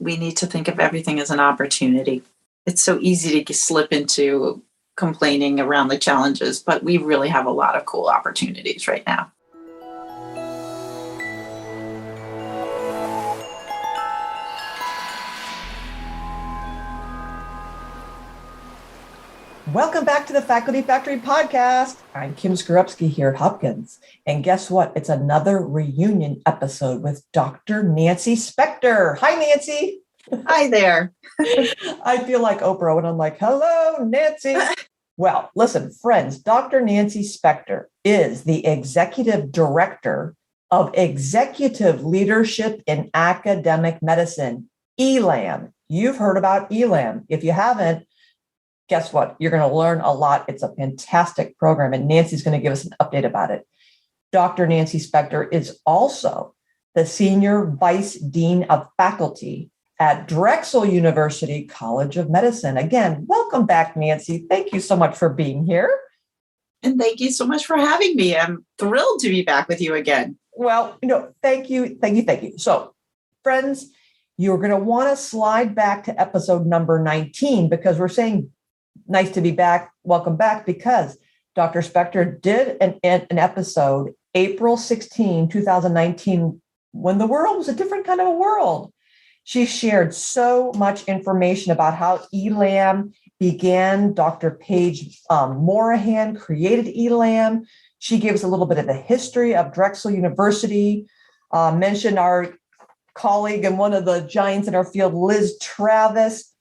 we need to think of everything as an opportunity. It's so easy to slip into complaining around the challenges, but we really have a lot of cool opportunities right now. Welcome back to the Faculty Factory podcast. I'm Kim Skorupski here at Hopkins. And guess what? It's another reunion episode with Dr. Nancy Spector. Hi, Nancy. Hi there. I feel like Oprah when I'm like, hello, Nancy. Well, listen, friends, Dr. Nancy Spector is the Executive Director of Executive Leadership in Academic Medicine, ELAM. You've heard about ELAM. If you haven't, guess what? You're going to learn a lot. It's a fantastic program, and Nancy's going to give us an update about it. Dr. Nancy Spector is also the Senior Vice Dean of Faculty at Drexel University College of Medicine. Again, welcome back, Nancy. Thank you so much for being here. And thank you so much for having me. I'm thrilled to be back with you again. Well, thank you. So, friends, you're going to want to slide back to episode number 19 because we're saying nice to be back. Welcome back, because Dr. Spector did an episode April 16, 2019, when the world was a different kind of a world. She shared so much information about how ELAM began. Dr. Paige Morahan created ELAM. She gave us a little bit of the history of Drexel University, mentioned our colleague and one of the giants in our field, Liz Travis.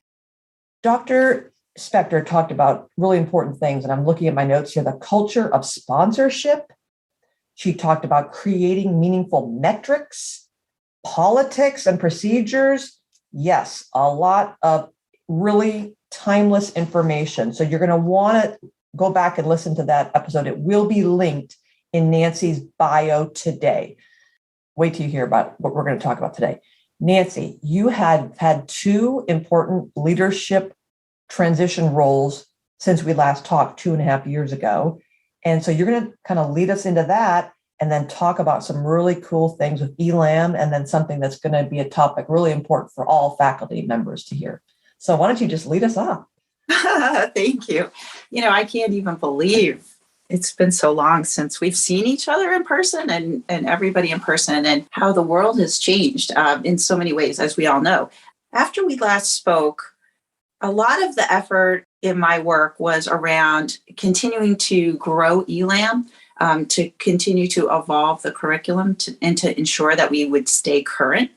Dr. Spector talked about really important things, and I'm looking at my notes here, the culture of sponsorship. She talked about creating meaningful metrics, politics and procedures. Yes, a lot of really timeless information. So you're going to want to go back and listen to that episode. It will be linked in Nancy's bio today. Wait till you hear about what we're going to talk about today. Nancy, you had had two important leadership transition roles since we last talked 2.5 years ago. And so you're going to kind of lead us into that and then talk about some really cool things with ELAM, and then something that's going to be a topic really important for all faculty members to hear. So why don't you just lead us off? Thank you. I can't even believe it's been so long since we've seen each other in person and everybody in person, and how the world has changed in so many ways, as we all know. After we last spoke, a lot of the effort in my work was around continuing to grow ELAM, to continue to evolve the curriculum and to ensure that we would stay current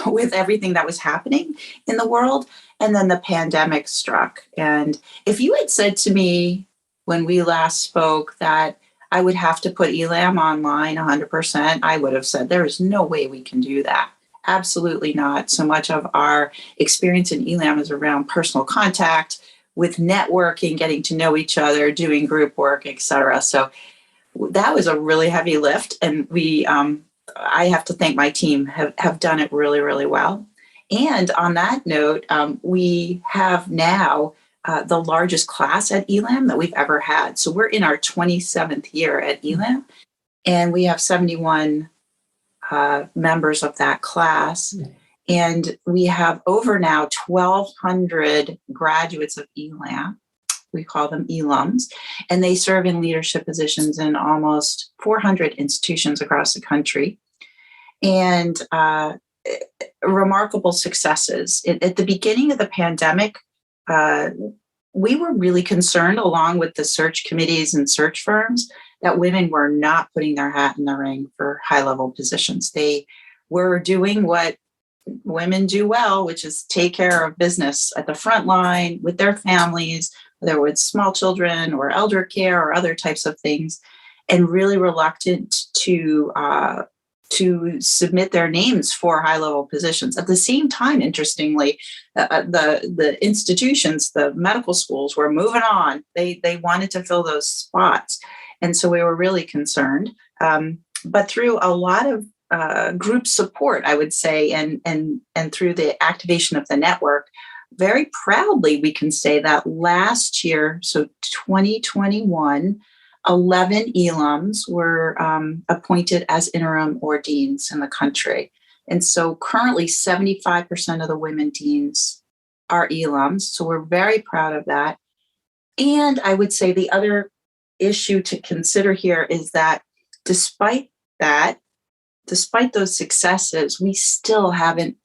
with everything that was happening in the world. And then the pandemic struck. And if you had said to me when we last spoke that I would have to put ELAM online 100%, I would have said, there is no way we can do that. Absolutely not. So much of our experience in ELAM is around personal contact, with networking, getting to know each other, doing group work, et cetera. So that was a really heavy lift. And I have to thank my team, have done it really, really well. And on that note, we have now the largest class at ELAM that we've ever had. So we're in our 27th year at ELAM, and we have 71 members of that class. And we have over now 1,200 graduates of ELAM. We call them ELAMs, and they serve in leadership positions in almost 400 institutions across the country. And remarkable successes. At the beginning of the pandemic, we were really concerned, along with the search committees and search firms, that women were not putting their hat in the ring for high-level positions. They were doing what women do well, which is take care of business at the front line with their families, whether with small children or elder care or other types of things, and really reluctant to submit their names for high-level positions. At the same time, interestingly, the institutions, the medical schools, were moving on. They wanted to fill those spots. And so we were really concerned. But through a lot of group support, I would say, and through the activation of the network, very proudly, we can say that last year, so 2021, 11 ELAMs were appointed as interim or deans in the country. And so currently 75% of the women deans are ELAMs. So we're very proud of that. And I would say the other issue to consider here is that despite those successes, we still haven't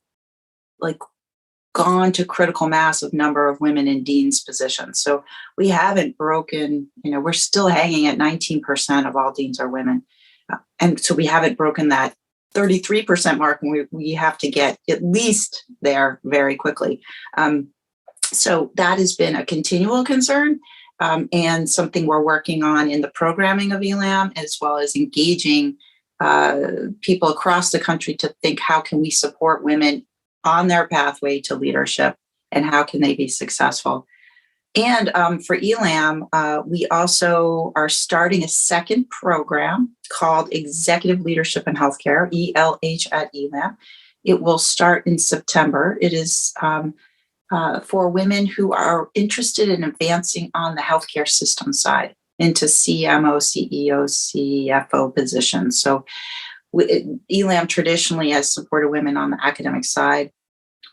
like gone to critical mass of number of women in dean's positions. So we haven't broken, we're still hanging at 19% of all deans are women. And so we haven't broken that 33% mark, and we have to get at least there very quickly. So that has been a continual concern, and something we're working on in the programming of ELAM, as well as engaging people across the country to think, how can we support women on their pathway to leadership, and how can they be successful? And for ELAM, we also are starting a second program called Executive Leadership in Healthcare, ELH at ELAM. It will start in September. It is for women who are interested in advancing on the healthcare system side into CMO, CEO, CFO positions. So ELAM traditionally has supported women on the academic side.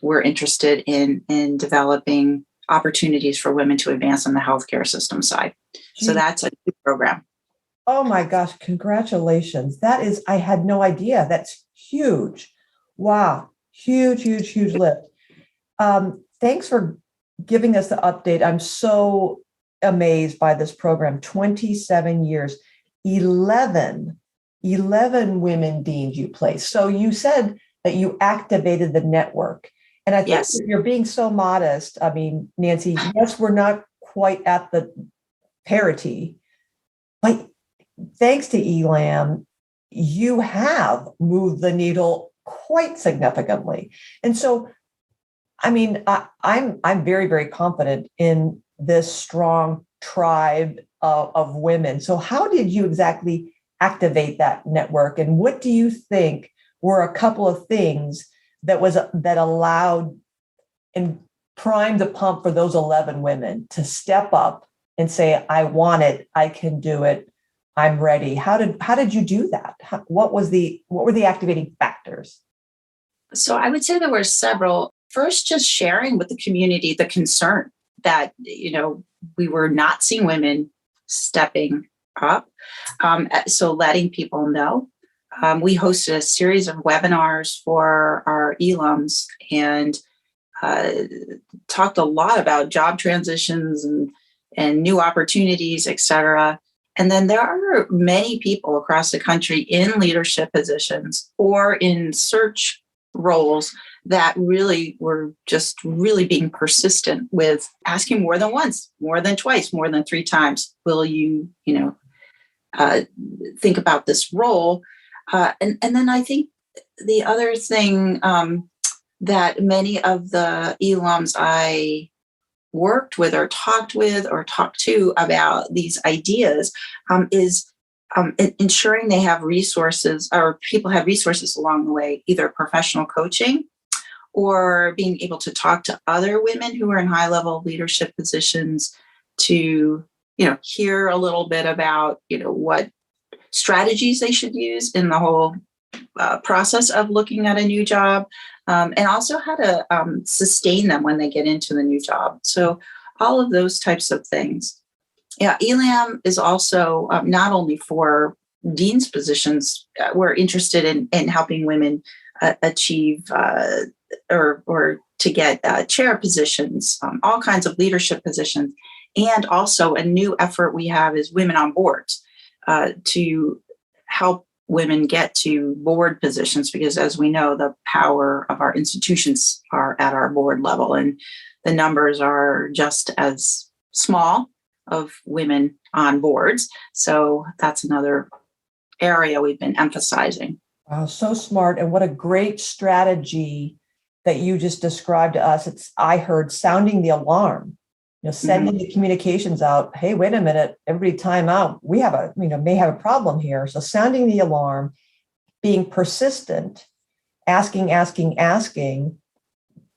We're interested in developing opportunities for women to advance on the healthcare system side. So that's a new program. Oh my gosh, congratulations. I had no idea. That's huge. Wow. Huge, huge, huge lift. Thanks for giving us the update. I'm so amazed by this program. 27 years, 11 women deans you placed. So you said that you activated the network. And I think Yes. you're being so modest. I mean, Nancy, yes, we're not quite at the parity, but thanks to ELAM, you have moved the needle quite significantly. And so, I mean, I'm very, very confident in this strong tribe of women. So how did you exactly activate that network? And what do you think were a couple of things that allowed and primed the pump for those 11 women to step up and say, I want it, I can do it, I'm ready? How did you do that? What were the activating factors? So I would say there were several. First, just sharing with the community the concern that, we were not seeing women stepping up. So letting people know. We hosted a series of webinars for our ELAMs and talked a lot about job transitions and new opportunities, et cetera. And then there are many people across the country in leadership positions or in search roles that really were just really being persistent with asking more than once, more than twice, more than 3 times. Will you, think about this role? And then I think the other thing that many of the ELAMs I worked with or talked to about these ideas is ensuring they have resources, or people have resources along the way, either professional coaching or being able to talk to other women who are in high-level leadership positions to, hear a little bit about, what strategies they should use in the whole process of looking at a new job, and also how to sustain them when they get into the new job. So all of those types of things. Yeah, ELAM is also not only for dean's positions. We're interested in helping women achieve or to get chair positions, all kinds of leadership positions. And also a new effort we have is women on boards to help women get to board positions, because as we know, the power of our institutions are at our board level, and the numbers are just as small of women on boards. So that's another area we've been emphasizing. Wow, so smart. And what a great strategy that you just described to us. I heard sounding the alarm, sending the communications out. Hey, wait a minute, everybody time out. We have may have a problem here. So sounding the alarm, being persistent, asking,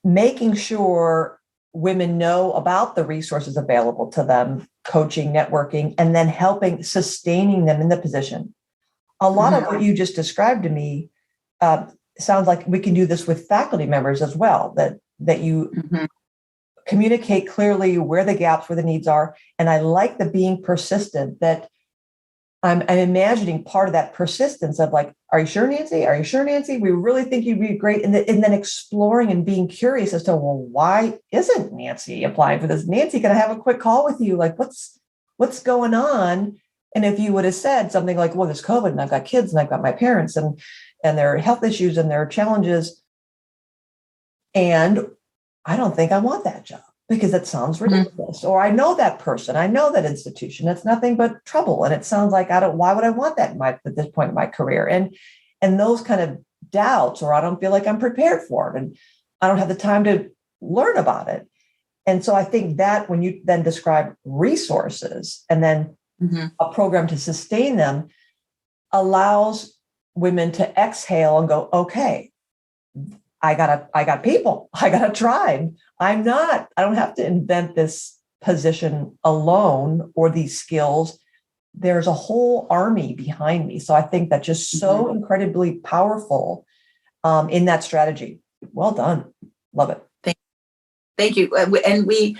making sure women know about the resources available to them, coaching, networking, and then sustaining them in the position. A lot of what you just described to me sounds like we can do this with faculty members as well, that you communicate clearly where the gaps, where the needs are. And I like the being persistent, that I'm imagining part of that persistence of like, are you sure, Nancy? Are you sure, Nancy? We really think you'd be great. And then exploring and being curious as to, well, why isn't Nancy applying for this? Nancy, can I have a quick call with you? Like, what's going on? And if you would have said something like, well, there's COVID and I've got kids and I've got my parents and their health issues and their challenges, and I don't think I want that job because it sounds ridiculous. Or I know that person, I know that institution, it's nothing but trouble. And it sounds like why would I want that at this point in my career? And those kind of doubts, or I don't feel like I'm prepared for it and I don't have the time to learn about it. And so I think that when you then describe resources and then a program to sustain them, allows women to exhale and go, okay, I got people, I got a tribe. I don't have to invent this position alone or these skills. There's a whole army behind me. So I think that's just so incredibly powerful in that strategy. Well done. Love it. Thank you. And we,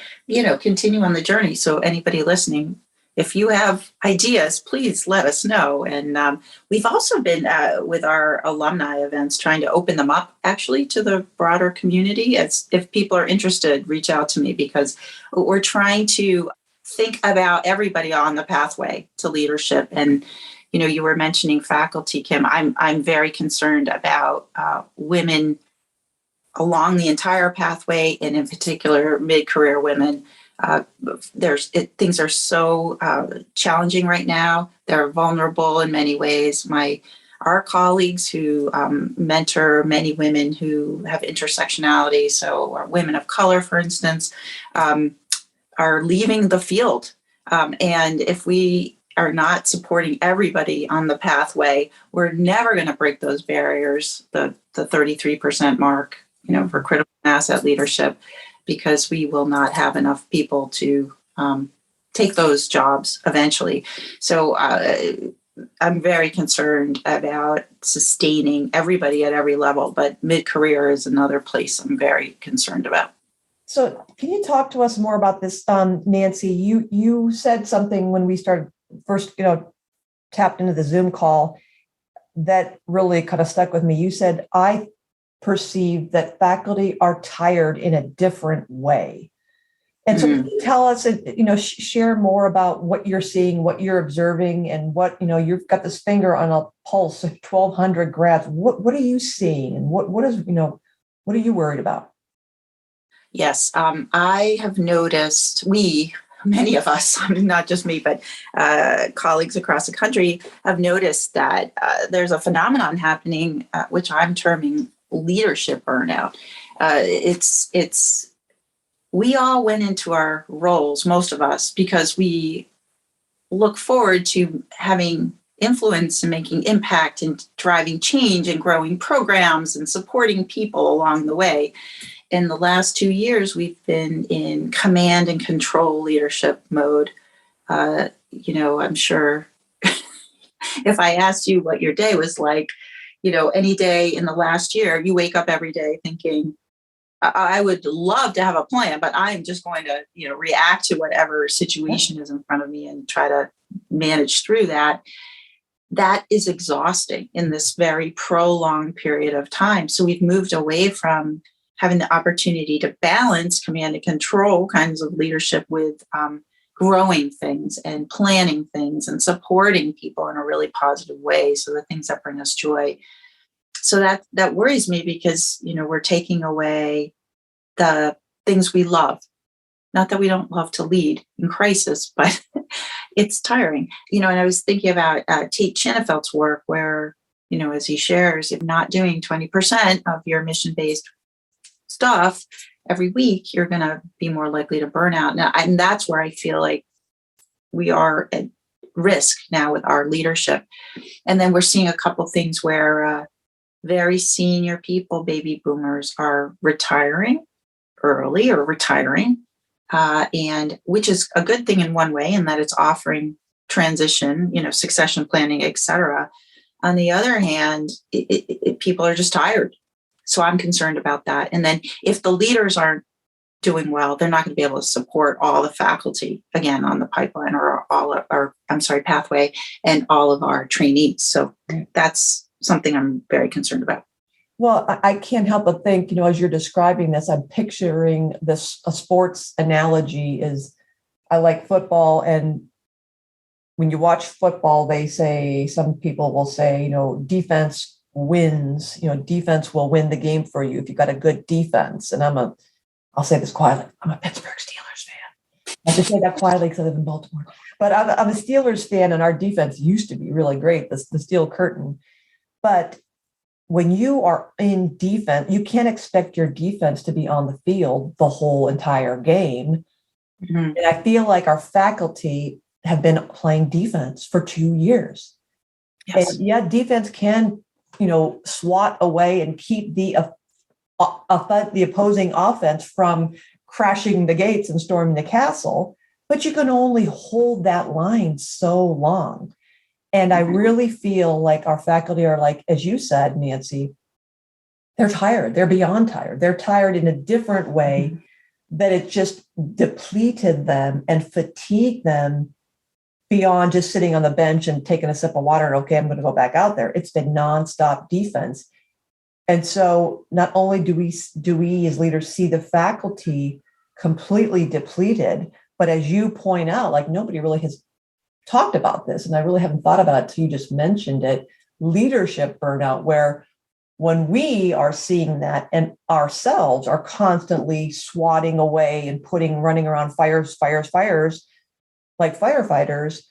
continue on the journey. So anybody listening, if you have ideas, please let us know. And we've also been with our alumni events trying to open them up actually to the broader community. If people are interested, reach out to me, because we're trying to think about everybody on the pathway to leadership. And, you were mentioning faculty, Kim. I'm very concerned about women along the entire pathway, and in particular, mid-career women. Things are so challenging right now. They're vulnerable in many ways. Our colleagues who mentor many women who have intersectionality, so or women of color, for instance, are leaving the field. And if we are not supporting everybody on the pathway, we're never going to break those barriers, the 33% mark, for critical asset leadership, because we will not have enough people to take those jobs eventually. So I'm very concerned about sustaining everybody at every level, but mid-career is another place I'm very concerned about. So can you talk to us more about this, Nancy? You said something when we started first, tapped into the Zoom call that really kind of stuck with me. You said, I perceive that faculty are tired in a different way. And so can you tell us, share more about what you're seeing, what you're observing, and what, you've got this finger on a pulse of 1,200 grads. What are you seeing? And what are you worried about? Yes, I have noticed, many of us, not just me, but colleagues across the country have noticed that there's a phenomenon happening, which I'm terming leadership burnout. We all went into our roles, most of us, because we look forward to having influence and making impact and driving change and growing programs and supporting people along the way. In the last 2 years, we've been in command and control leadership mode. I'm sure if I asked you what your day was like, any day in the last year, you wake up every day thinking, I would love to have a plan, but I'm just going to, react to whatever situation is in front of me and try to manage through that. That is exhausting in this very prolonged period of time. So we've moved away from having the opportunity to balance command and control kinds of leadership with growing things and planning things and supporting people in a really positive way. So the things that bring us joy. So that worries me because, we're taking away the things we love. Not that we don't love to lead in crisis, but it's tiring. And I was thinking about Tate Chinnefeld's work where, as he shares, if not doing 20% of your mission-based stuff every week, you're going to be more likely to burn out. Now, and that's where I feel like we are at risk now with our leadership. And then we're seeing a couple things where very senior people, baby boomers, are retiring early or retiring, and which is a good thing in one way, in that it's offering transition, succession planning, et cetera. On the other hand, people are just tired. So I'm concerned about that. And then if the leaders aren't doing well, they're not going to be able to support all the faculty again on the pipeline or all of our, pathway and all of our trainees. So that's something I'm very concerned about. Well, I can't help but think, as you're describing this, I'm picturing this, a sports analogy is I like football. And when you watch football, some people will say, defense wins, defense will win the game for you if you got a good defense. And I'll say this quietly, I'm a Pittsburgh Steelers fan. I have to say that quietly because I live in Baltimore. But I'm a Steelers fan, and our defense used to be really great, the steel curtain. But when you are in defense, you can't expect your defense to be on the field the whole entire game. Mm-hmm. And I feel like our faculty have been playing defense for 2 years. Yes. And yeah, defense can, swat away and keep the opposing offense from crashing the gates and storming the castle, but you can only hold that line so long. And I really feel like our faculty are like, as you said, Nancy, they're tired. They're beyond tired. They're tired in a different way that it just depleted them and fatigued them beyond just sitting on the bench and taking a sip of water. And okay, I'm going to go back out there. It's been nonstop defense. And so not only do we as leaders see the faculty completely depleted, but as you point out, like nobody really has talked about this, and I really haven't thought about it until you just mentioned it, leadership burnout, where when we are seeing that and ourselves are constantly swatting away and running around fires, like firefighters,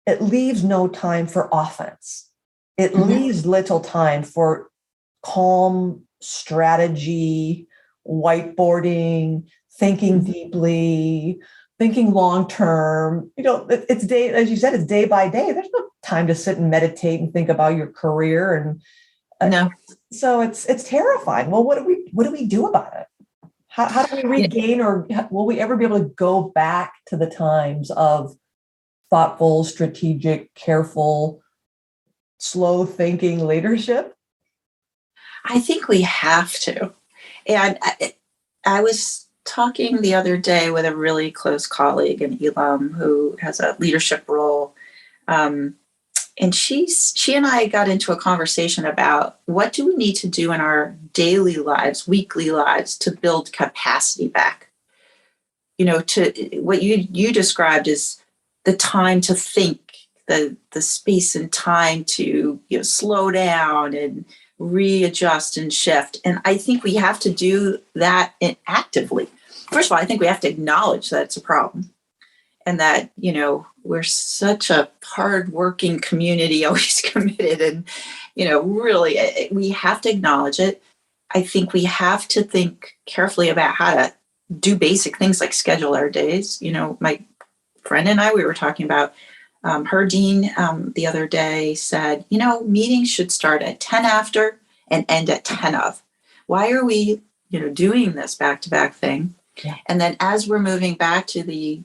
it leaves no time for offense. It leaves little time for calm strategy, whiteboarding, thinking deeply, thinking long-term. It's day, as you said, it's day by day. There's no time to sit and meditate and think about your career. And no. So it's terrifying. Well, what do we do about it? How do we regain, or will we ever be able to go back to the times of thoughtful, strategic, careful, slow thinking leadership? I think we have to. And I was talking the other day with a really close colleague, an ELAM, who has a leadership role. And she and I got into a conversation about what do we need to do in our daily lives, weekly lives, to build capacity back. To what you described is the time to think, the space and time to slow down and readjust and shift. And I think we have to do that actively. First of all, I think we have to acknowledge that it's a problem, and that, we're such a hardworking community, always committed. And, really, we have to acknowledge it. I think we have to think carefully about how to do basic things like schedule our days. My friend and I, we were talking about her dean the other day said, meetings should start at 10 after and end at 10 of. Why are we, doing this back-to-back thing? Yeah. And then as we're moving back to the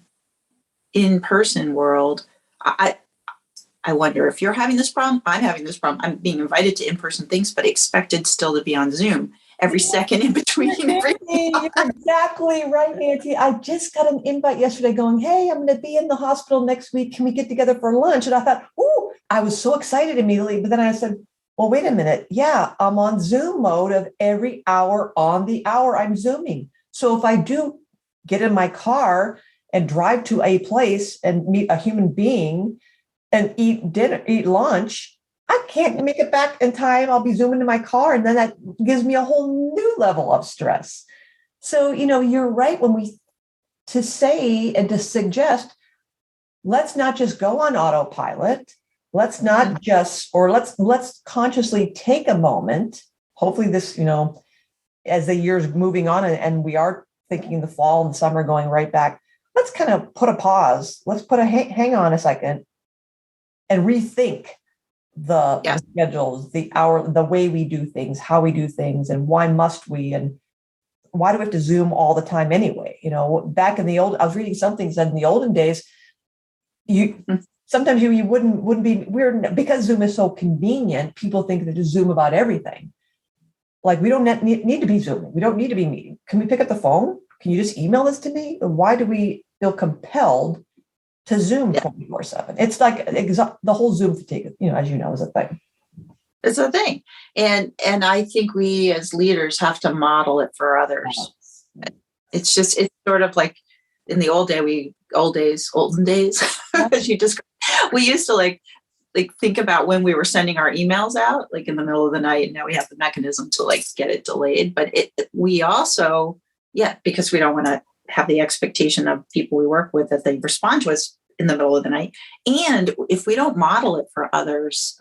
in-person world, I wonder if you're having this problem. I'm having this problem. I'm being invited to in-person things, but expected still to be on Zoom every second in between. You're exactly right, Nancy. I just got an invite yesterday going, hey, I'm going to be in the hospital next week. Can we get together for lunch? And I thought, I was so excited immediately. But then I said, well, wait a minute. Yeah, I'm on Zoom mode of every hour on the hour I'm Zooming. So if I do get in my car and drive to a place and meet a human being and eat lunch, I can't make it back in time. I'll be Zooming in my car. And then that gives me a whole new level of stress. So, you're right to say and to suggest, let's not just go on autopilot. Let's not let's consciously take a moment. Hopefully this, as the year's moving on and we are thinking the fall and summer going right back, let's kind of put a pause. Let's put hang on a second and rethink the schedules, the hour, the way we do things, how we do things, and why must we, and why do we have to Zoom all the time anyway? Back in I was reading something said in the olden days, sometimes you wouldn't be weird because Zoom is so convenient. People think that just Zoom about everything. Like we don't need to be Zooming. We don't need to be meeting. Can we pick up the phone? Can you just email this to me? Why do we feel compelled to Zoom 24/7? It's like the whole Zoom fatigue, as you know, is a thing. It's a thing. And I think we as leaders have to model it for others. It's sort of like in the olden days, as you described, we used to like think about when we were sending our emails out, like in the middle of the night, and now we have the mechanism to like get it delayed. But we also, because we don't want to have the expectation of people we work with that they respond to us in the middle of the night. And if we don't model it for others,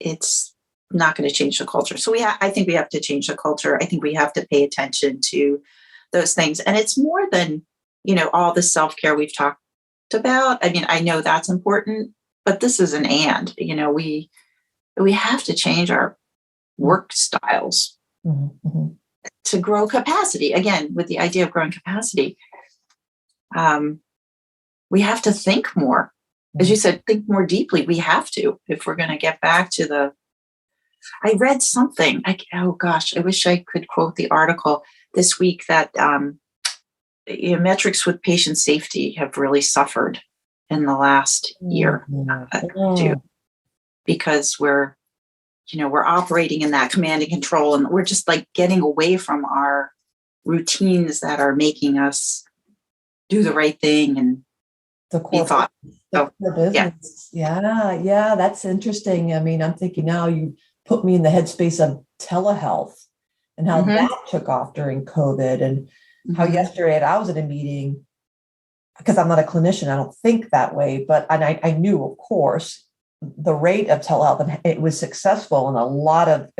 it's not going to change the culture. So I think we have to change the culture. I think we have to pay attention to those things. And it's more than, all the self-care we've talked about. I mean, I know that's important, but this is an and, we have to change our work styles to grow capacity. Again, with the idea of growing capacity, we have to think more. As you said, think more deeply. We have to, if we're going to get back to I read something, I wish I could quote the article this week that metrics with patient safety have really suffered in the last year or two, because we're operating in that command and control, and we're just like getting away from our routines that are making us do the right thing and be thought. So, business. Yeah, that's interesting. I mean, I'm thinking now you put me in the headspace of telehealth and how that took off during COVID, and how yesterday I was at a meeting, because I'm not a clinician, I don't think that way, but I knew, of course, the rate of telehealth, and it was successful, and a lot of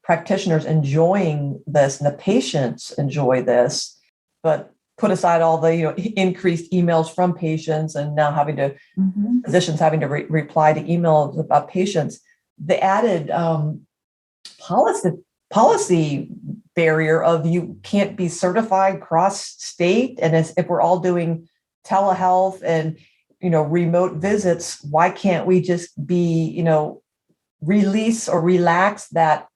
practitioners enjoying this, and the patients enjoy this, but put aside all the increased emails from patients, and now having to physicians having to reply to emails about patients. The added policy barrier of you can't be certified cross state, and if we're all doing telehealth and remote visits, why can't we just be release or relax that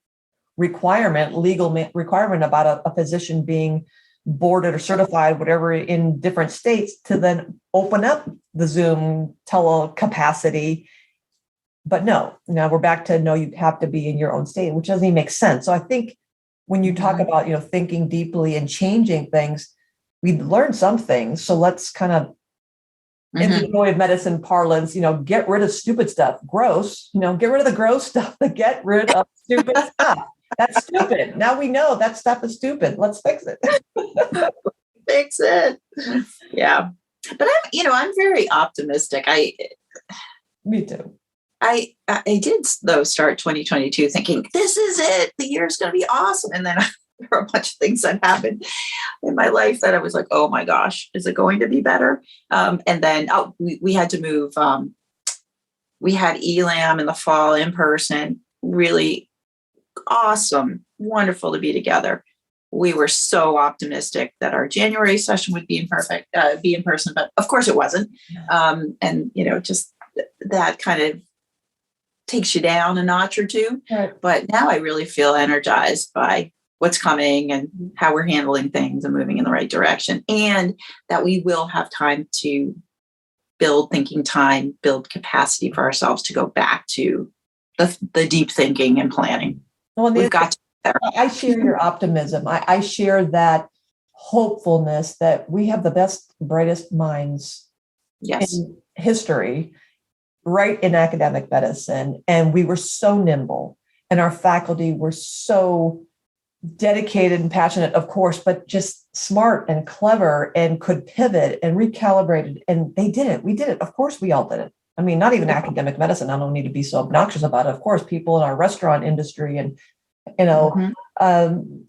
legal requirement about a physician being boarded or certified, whatever, in different states, to then open up the Zoom capacity. But no, now we're back to no, you have to be in your own state, which doesn't even make sense. So I think when you talk about, thinking deeply and changing things, we've learned some things. So let's kind of, in the joy of medicine parlance, get rid of stupid stuff. Gross, get rid of the gross stuff, but get rid of stupid stuff. That's stupid. Now we know that stuff is stupid. Let's fix it. Fix it. Yeah. But I'm very optimistic. Me too. I did, though, start 2022 thinking, this is it. The year's going to be awesome. And then there were a bunch of things that happened in my life that I was like, oh my gosh, is it going to be better? And then we had to move. We had ELAM in the fall in person. Really awesome. Wonderful to be together. We were so optimistic that our January session would be in person, but of course it wasn't. And, just that kind of takes you down a notch or two. Right. But now I really feel energized by what's coming and how we're handling things and moving in the right direction, and that we will have time to build thinking time, build capacity for ourselves to go back to the deep thinking and planning. Well, we've got to get there. I share your optimism. I share that hopefulness that we have the best, brightest minds in history, right in academic medicine. And we were so nimble, and our faculty were so dedicated and passionate, of course, but just smart and clever, and could pivot and recalibrate it. And they did it. We did it. Of course, we all did it. I mean, not even academic medicine. I don't need to be so obnoxious about it. Of course, people in our restaurant industry and,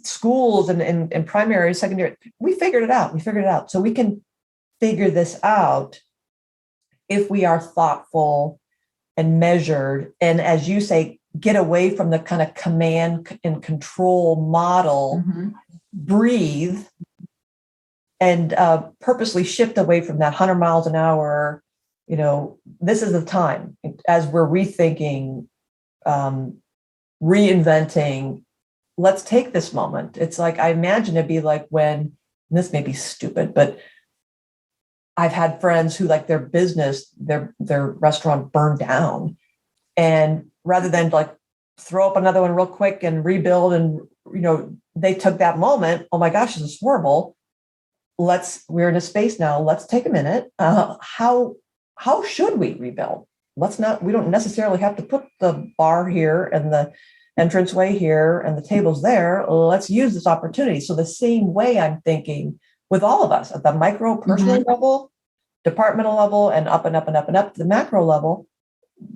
schools and primary, secondary, we figured it out. So we can figure this out if we are thoughtful and measured. And as you say, get away from the kind of command and control model, breathe, and purposely shift away from that 100 miles an hour, this is the time as we're rethinking, reinventing. Let's take this moment. It's like, I imagine it'd be like when, and this may be stupid, but I've had friends who, like, their business, their restaurant burned down. And rather than like throw up another one real quick and rebuild, and, they took that moment. Oh my gosh, this is horrible. We're in a space now. Let's take a minute. How should we rebuild? We don't necessarily have to put the bar here and the entranceway here and the tables there. Let's use this opportunity. So the same way I'm thinking with all of us at the micro personal level, departmental level, and up and up and up and up to the macro level,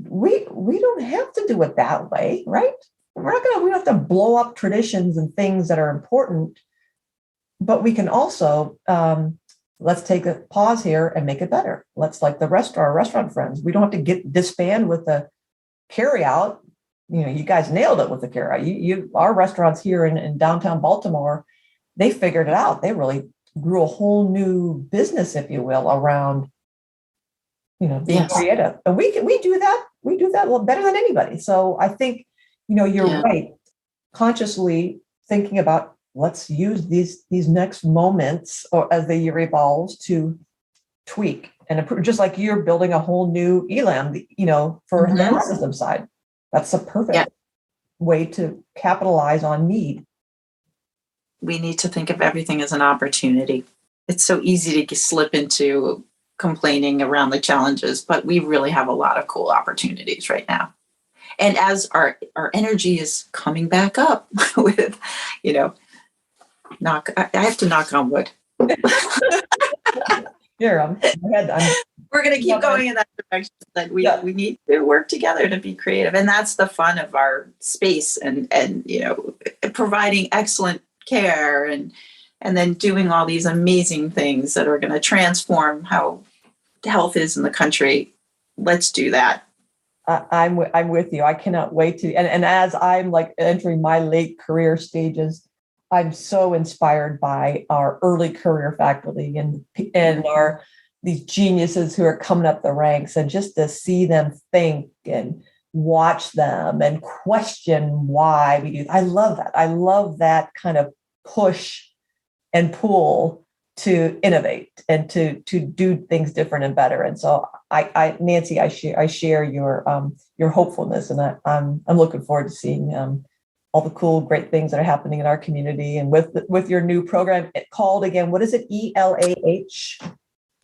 we don't have to do it that way, right? We don't have to blow up traditions and things that are important, but we can also, let's take a pause here and make it better. Let's, like our restaurant friends, we don't have to disband with the carry out. You guys nailed it with the carry out. Our restaurants here in downtown Baltimore, they figured it out. They really grew a whole new business, if you will, around, being creative. And we do that. We do that a little better than anybody. So I think, you're right. Consciously thinking about, let's use these next moments, or as the year evolves, to tweak and improve, just like you're building a whole new ELAM, for the health system side. That's a perfect way to capitalize on need. We need to think of everything as an opportunity. It's so easy to slip into complaining around the challenges, but we really have a lot of cool opportunities right now. And as our energy is coming back up with, I have to knock on wood. Here, we're going to keep going in that direction. That we need to work together to be creative, and that's the fun of our space. And providing excellent care, and then doing all these amazing things that are going to transform how health is in the country. Let's do that. I'm with you. I cannot wait to. And as I'm like entering my late career stages, I'm so inspired by our early career faculty and these geniuses who are coming up the ranks, and just to see them think and watch them and question why we do. I love that. I love that kind of push and pull to innovate and to do things different and better. And so Nancy, I share your hopefulness, and I'm looking forward to seeing all the cool, great things that are happening in our community, and with your new program called, again, what is it? ELAH?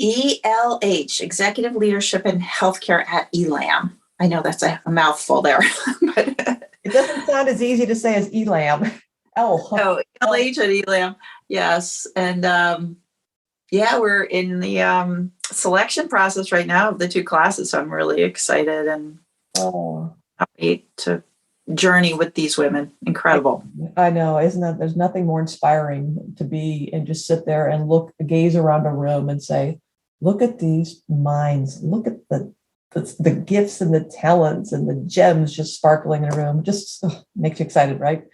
ELH, Executive Leadership in Healthcare at ELAM. I know that's a mouthful there, but it doesn't sound as easy to say as ELAM. LH at ELAM. Yes. And we're in the selection process right now of the 2 classes. So I'm really excited and happy to journey with these women. Incredible. I know, isn't that? There's nothing more inspiring to be and just sit there and gaze around a room and say, look at these minds, look at the gifts and the talents and the gems just sparkling in a room. Just makes you excited, right?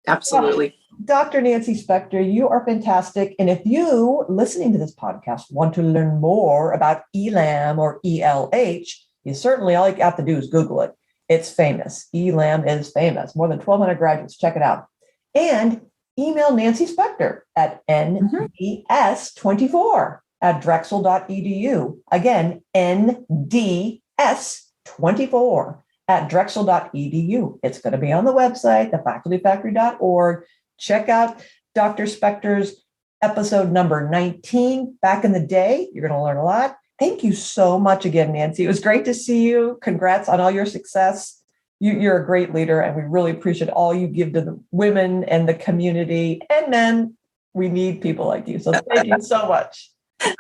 Absolutely. Dr. Nancy Spector, you are fantastic. And if you, listening to this podcast, want to learn more about ELAM or ELH, you certainly, all you have to do is Google it. It's famous. ELAM is famous. More than 1,200 graduates. Check it out. And email Nancy Spector at nds24@drexel.edu. Again, nds24@drexel.edu. It's going to be on the website, thefacultyfactory.org. Check out Dr. Spector's episode number 19, back in the day. You're going to learn a lot. Thank you so much again, Nancy. It was great to see you. Congrats on all your success. You're a great leader, and we really appreciate all you give to the women and the community and men. We need people like you. So thank you so much.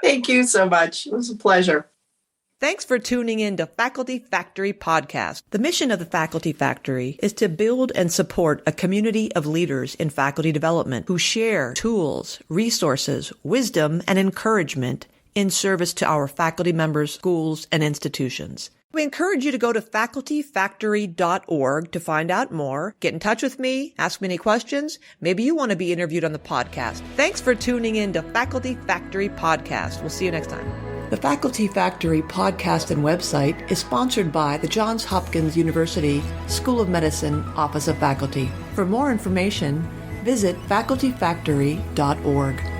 Thank you so much. It was a pleasure. Thanks for tuning in to Faculty Factory Podcast. The mission of the Faculty Factory is to build and support a community of leaders in faculty development who share tools, resources, wisdom, and encouragement in service to our faculty members, schools, and institutions. We encourage you to go to facultyfactory.org to find out more. Get in touch with me, ask me any questions. Maybe you want to be interviewed on the podcast. Thanks for tuning in to Faculty Factory Podcast. We'll see you next time. The Faculty Factory podcast and website is sponsored by the Johns Hopkins University School of Medicine Office of Faculty. For more information, visit facultyfactory.org.